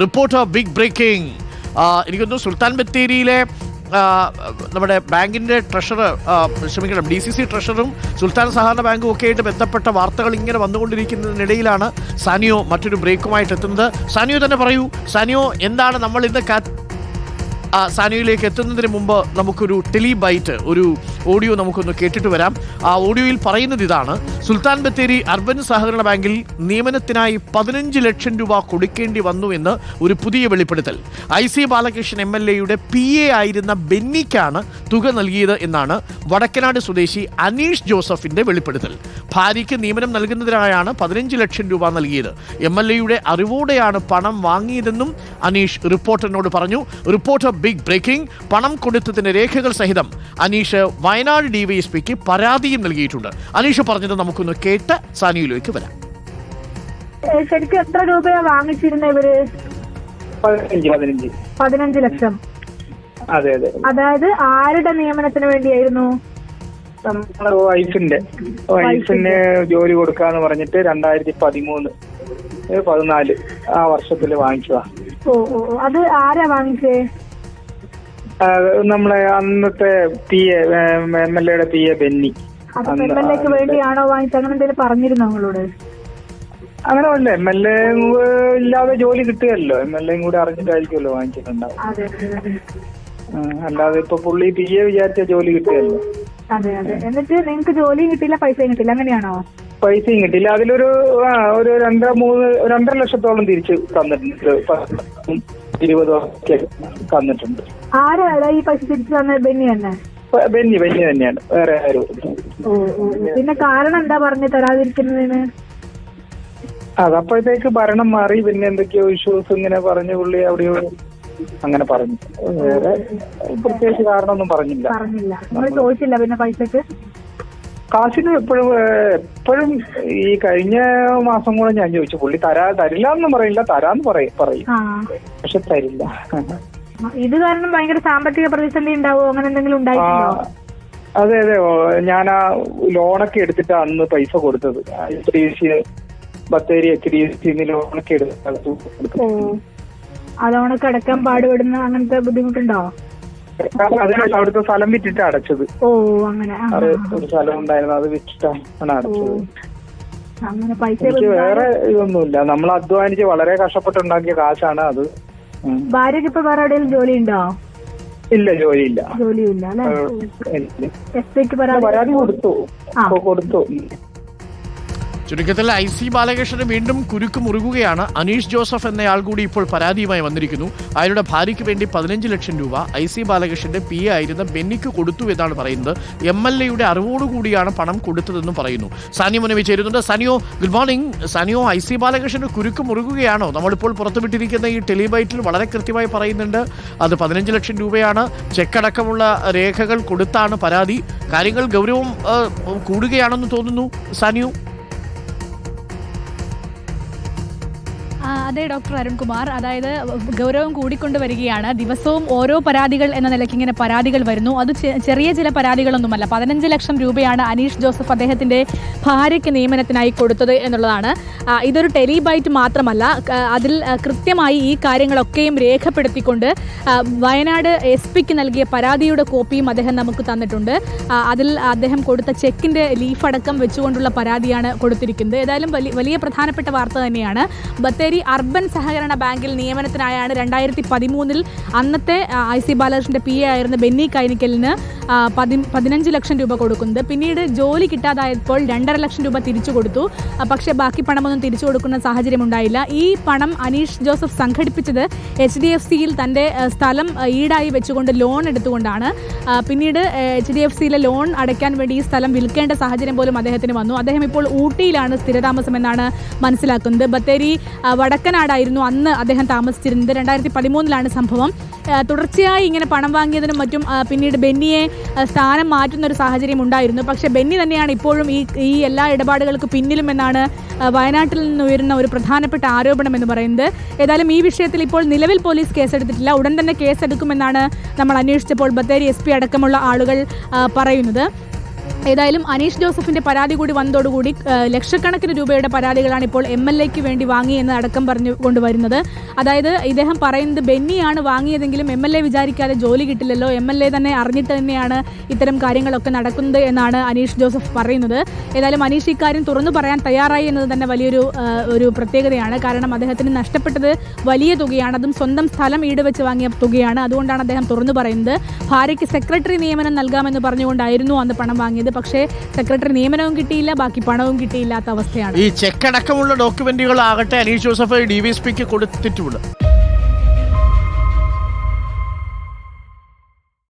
Reporter big breaking. എനിക്കൊന്നു സുൽത്താൻ ബത്തേരിയിലെ നമ്മുടെ ബാങ്കിൻ്റെ ട്രഷറർ DCC ട്രഷറും സുൽത്താൻ സഹകരണ ബാങ്കും ഒക്കെ ആയിട്ട് ബന്ധപ്പെട്ട വാർത്തകൾ ഇങ്ങനെ വന്നുകൊണ്ടിരിക്കുന്നതിനിടയിലാണ് സാനിയോ മറ്റൊരു ബ്രേക്കുമായിട്ട് എത്തുന്നത്. സാനിയോ തന്നെ പറയൂ, സാനിയോ എന്താണ് നമ്മൾ ഇന്ന് സാനിയോയിലേക്ക് എത്തുന്നതിന് മുമ്പ് നമുക്കൊരു ടെലിബൈറ്റ്, ഒരു ഓഡിയോ നമുക്കൊന്ന് കേട്ടിട്ട് വരാം. ആ ഓഡിയോയിൽ പറയുന്നത് ഇതാണ്: സുൽത്താൻ ബത്തേരി അർബൻ സഹകരണ ബാങ്കിൽ നിയമനത്തിനായി 15 ലക്ഷം രൂപ കൊടുക്കേണ്ടി വന്നു എന്ന് ഒരു പുതിയ വെളിപ്പെടുത്തൽ. IC ബാലകൃഷ്ണൻ MLA PA ആയിരുന്ന ബെന്നിക്കാണ് തുക നൽകിയത് എന്നാണ് വടക്കനാട് സ്വദേശി അനീഷ് ജോസഫിന്റെ വെളിപ്പെടുത്തൽ. ഭാര്യയ്ക്ക് നിയമനം നൽകുന്നതിനായാണ് 15 ലക്ഷം രൂപ നൽകിയത്. MLA അറിവോടെയാണ് പണം വാങ്ങിയതെന്നും അനീഷ് റിപ്പോർട്ടറിനോട് പറഞ്ഞു. Reporter big breaking. പണം കൊടുത്തതിന്റെ രേഖകൾ സഹിതം അനീഷ് വയനാട് DYSPക്ക് പരാതിയും നൽകിയിട്ടുണ്ട്. അനീഷ് പറഞ്ഞത് നമുക്കൊന്ന് കേട്ട് സാനിയിലേക്ക് വരാം. ശരിക്കും എത്ര രൂപയാ വാങ്ങിച്ചിരുന്ന ഇവര്? 15 ലക്ഷം. അതെ അതെ. അതായത് ആരുടെ നിയമനത്തിന് വേണ്ടിയായിരുന്നു? നമ്മളെ വൈഫിന് ജോലി കൊടുക്കാന്ന് പറഞ്ഞിട്ട് 2013, 14 ആ വർഷത്തില് വാങ്ങിച്ചതാ. ഓ ഓ, അത് ആരാ വാങ്ങിച്ചേ? നമ്മളെ അന്നത്തെ MLA PA ബെന്നി. MLAക്ക് വേണ്ടിയാണോ വാങ്ങിച്ചത്? അങ്ങനെ എന്തെങ്കിലും പറഞ്ഞിരുന്നോ നിങ്ങളോട്? അങ്ങനെ അല്ല, MLA ഇല്ലാതെ ജോലി കിട്ടുകയല്ലോ, MLA കൂടെ അറിഞ്ഞിട്ടായിരിക്കുമല്ലോ വാങ്ങിച്ചിട്ടുണ്ടാവും. അല്ലാതെ ഇപ്പൊ പുള്ളി PA വിചാരിച്ച ജോലി കിട്ടുകയല്ലോ. അതെ അതെ. എന്നിട്ട് നിങ്ങൾക്ക് ജോലിയും കിട്ടിയില്ല, പൈസയും കിട്ടില്ല, അങ്ങനെയാണോ? പൈസയും കിട്ടില്ല. അതിലൊരു 2.5 ലക്ഷത്തോളം തിരിച്ച് തന്നിട്ടുണ്ട്, 20 ഒക്കെ തന്നിട്ടുണ്ട്. ആരാണ് ഈ പൈസ തിരിച്ചു തന്നത്? ബെന്നി തന്നെ? ബെന്നി തന്നെയാണ്, വേറെ ആരും. ഓ ഓ. പിന്നെ കാരണം എന്താ പറഞ്ഞു തരാതിരിക്കുന്നതിന്? അതപ്പോഴത്തേക്ക് ഭരണം മാറി, പിന്നെ എന്തൊക്കെയോ ഇഷ്യൂസ് ഇങ്ങനെ പറഞ്ഞു പുള്ളി അവിടെയോ അങ്ങനെ പറഞ്ഞു. വേറെ പ്രത്യേകിച്ച് കാരണമൊന്നും പറഞ്ഞില്ല. നിങ്ങൾ ചോദിച്ചില്ല പിന്നെ പൈസക്ക്? കാശിന് എപ്പോഴും ഈ കഴിഞ്ഞ മാസം കൂടെ ഞാൻ ചോദിച്ചു. പുള്ളി തരില്ല എന്നും പറയില്ല, തരാന്ന് പറയും, പക്ഷെ തരില്ല. ഇത് കാരണം ഭയങ്കര സാമ്പത്തിക പ്രതിസന്ധി ഉണ്ടാവോ, അങ്ങനെ എന്തെങ്കിലും ഉണ്ടായിട്ടുണ്ടോ? അതെ അതെ. ഞാൻ ആ ലോണൊക്കെ എടുത്തിട്ട് അന്ന് പൈസ കൊടുത്തത്. ബത്തേരി HDFC ലോണൊക്കെ എടുത്തു. ആ ലോണൊക്കെ അടക്കാൻ പാടുപെടുന്ന അങ്ങനത്തെ ബുദ്ധിമുട്ടുണ്ടോ? അതിനല്ല, അവിടുത്തെ സ്ഥലം വിറ്റിട്ട് അടച്ചത്. ഓ അങ്ങനെ. ഒരു സ്ഥലം ഉണ്ടായിരുന്നു, അത് വിറ്റിട്ടാണ് അടച്ചത്. അങ്ങനെ പൈസ വേറെ ഇതൊന്നുമില്ല. നമ്മൾ അധ്വാനിച്ച് വളരെ കഷ്ടപ്പെട്ടുണ്ടാക്കിയ കാശാണ് അത്. ഭാര്യക്ക് ഇപ്പൊ വേറെ എവിടെയെങ്കിലും ജോലി ഉണ്ടോ? ഇല്ല, ജോലിയില്ല. ജോലിയില്ല അല്ലെ? SPക്ക് പരാതി കൊടുത്തു. ചുരുക്കത്തിൽ IC ബാലകൃഷ്ണന് വീണ്ടും കുരുക്ക് മുറുകുകയാണ്. അനീഷ് ജോസഫ് എന്നയാൾ കൂടി ഇപ്പോൾ പരാതിയുമായി വന്നിരിക്കുന്നു. അയാളുടെ ഭാര്യയ്ക്ക് വേണ്ടി 15 ലക്ഷം രൂപ IC ബാലകൃഷ്ണന്റെ PA ആയിരുന്ന ബെന്നിക്ക് കൊടുത്തു എന്നാണ് പറയുന്നത്. MLA അറിവോടുകൂടിയാണ് പണം കൊടുത്തതെന്നും പറയുന്നു. സാനിയോ മുനവി ചേരുന്നുണ്ട്. Sanio, good morning. Sanio, IC ബാലകൃഷ്ണന് കുരുക്ക് മുറുകുകയാണോ? നമ്മളിപ്പോൾ പുറത്തുവിട്ടിരിക്കുന്ന ഈ ടെലിബൈറ്റിൽ വളരെ കൃത്യമായി പറയുന്നുണ്ട് അത് 15 ലക്ഷം രൂപയാണ്, ചെക്കടക്കമുള്ള രേഖകൾ കൊടുത്താണ് പരാതി. കാര്യങ്ങൾ ഗൗരവം കൂടുകയാണെന്ന് തോന്നുന്നു. സാനിയോ? അതെ ഡോക്ടർ അരുൺകുമാർ, അതായത് ഗൗരവം കൂടിക്കൊണ്ട് വരികയാണ്. ദിവസവും ഓരോ പരാതികൾ എന്ന നിലയ്ക്ക് ഇങ്ങനെ പരാതികൾ വരുന്നു. അത് ചെറിയ ചില പരാതികളൊന്നുമല്ല. 15 ലക്ഷം രൂപയാണ് അനീഷ് ജോസഫ് അദ്ദേഹത്തിൻ്റെ ഭാര്യയ്ക്ക് നിയമനത്തിനായി കൊടുത്തത് എന്നുള്ളതാണ്. ഇതൊരു ടെലിബൈറ്റ് മാത്രമല്ല, അതിൽ കൃത്യമായി ഈ കാര്യങ്ങളൊക്കെയും രേഖപ്പെടുത്തിക്കൊണ്ട് വയനാട് SPക്ക് നൽകിയ പരാതിയുടെ കോപ്പിയും അദ്ദേഹം നമുക്ക് തന്നിട്ടുണ്ട്. അതിൽ അദ്ദേഹം കൊടുത്ത ചെക്കിൻ്റെ ലീഫ് അടക്കം വെച്ചുകൊണ്ടുള്ള പരാതിയാണ് കൊടുത്തിരിക്കുന്നത്. ഏതായാലും വലിയ പ്രധാനപ്പെട്ട വാർത്ത തന്നെയാണ്. ബത്തേരി അർബൻ സഹകരണ ബാങ്കിൽ നിയമനത്തിനായാണ് 2013 അന്നത്തെ IC ബാലകൃഷ്ണന്റെ PA ആയിരുന്ന ബെന്നി കൈനിക്കലിന് 15 ലക്ഷം രൂപ കൊടുക്കുന്നത്. പിന്നീട് ജോലി കിട്ടാതായപ്പോൾ 2.5 ലക്ഷം രൂപ തിരിച്ചു കൊടുത്തു. പക്ഷേ ബാക്കി പണമൊന്നും തിരിച്ചു കൊടുക്കുന്ന സാഹചര്യം ഉണ്ടായില്ല. ഈ പണം അനീഷ് ജോസഫ് സംഘടിപ്പിച്ചത് HDFCയിൽ തൻ്റെ സ്ഥലം ഈടായി വെച്ചുകൊണ്ട് ലോൺ എടുത്തുകൊണ്ടാണ്. പിന്നീട് HDFCയിലെ ലോൺ അടയ്ക്കാൻ വേണ്ടി ഈ സ്ഥലം വിൽക്കേണ്ട സാഹചര്യം പോലും അദ്ദേഹത്തിന് വന്നു. അദ്ദേഹം ഇപ്പോൾ ഊട്ടിയിലാണ് സ്ഥിരതാമസം എന്നാണ് മനസ്സിലാക്കുന്നത്. ബത്തേരി വടക്കനാടായിരുന്നു അന്ന് അദ്ദേഹം താമസിച്ചിരുന്നത്. 2013 സംഭവം. തുടർച്ചയായി ഇങ്ങനെ പണം വാങ്ങിയതിനും മറ്റും പിന്നീട് ബെന്നിയെ സ്ഥാനം മാറ്റുന്നൊരു സാഹചര്യം ഉണ്ടായിരുന്നു. പക്ഷേ ബെന്നി തന്നെയാണ് ഇപ്പോഴും ഈ എല്ലാ ഇടപാടുകൾക്ക് പിന്നിലും എന്നാണ് വയനാട്ടിൽ നിന്ന് ഉയരുന്ന ഒരു പ്രധാനപ്പെട്ട ആരോപണം എന്ന് പറയുന്നത്. ഏതായാലും ഈ വിഷയത്തിൽ ഇപ്പോൾ നിലവിൽ പോലീസ് കേസെടുത്തിട്ടില്ല. ഉടൻ തന്നെ കേസെടുക്കുമെന്നാണ് നമ്മൾ അന്വേഷിച്ചപ്പോൾ ബത്തേരി SP അടക്കമുള്ള ആളുകൾ പറയുന്നത്. ഏതായാലും അനീഷ് ജോസഫിന്റെ പരാതി കൂടി വന്നതോടുകൂടി ലക്ഷക്കണക്കിന് രൂപയുടെ പരാതികളാണ് ഇപ്പോൾ MLAക്ക് വേണ്ടി വാങ്ങി എന്ന് അടക്കം പറഞ്ഞുകൊണ്ട് വരുന്നത്. അതായത് ഇദ്ദേഹം പറയുന്നത് ബെന്നിയാണ് വാങ്ങിയതെങ്കിലും MLA വിചാരിക്കാതെ ജോലി കിട്ടില്ലല്ലോ, MLA തന്നെ അറിഞ്ഞിട്ട് തന്നെയാണ് ഇത്തരം കാര്യങ്ങളൊക്കെ നടക്കുന്നത് എന്നാണ് അനീഷ് ജോസഫ് പറയുന്നത്. ഏതായാലും അനീഷ് ഇക്കാര്യം തുറന്നു പറയാൻ തയ്യാറായി എന്നത് തന്നെ വലിയൊരു പ്രത്യേകതയാണ്. കാരണം അദ്ദേഹത്തിന് നഷ്ടപ്പെട്ടത് വലിയ തുകയാണ്, അതും സ്വന്തം സ്ഥലം ഈടുവെച്ച് വാങ്ങിയ തുകയാണ്. അതുകൊണ്ടാണ് അദ്ദേഹം തുറന്നു പറയുന്നത്. ഭാര്യയ്ക്ക് സെക്രട്ടറി നിയമനം നൽകാമെന്ന് പറഞ്ഞുകൊണ്ടായിരുന്നു അന്ന് പണം വാങ്ങിയത്. പക്ഷേ സെക്രട്ടറി നിയമനവും കിട്ടിയില്ല, ബാക്കി പണവും കിട്ടിയില്ലാത്ത അവസ്ഥയാണ്. ഈ ചെക്ക് അടക്കമുള്ള ഡോക്യുമെന്റുകൾ ആകട്ടെ അനീഷ് ജോസഫ് DVSPക്ക് കൊടുത്തിട്ടുമുണ്ട്.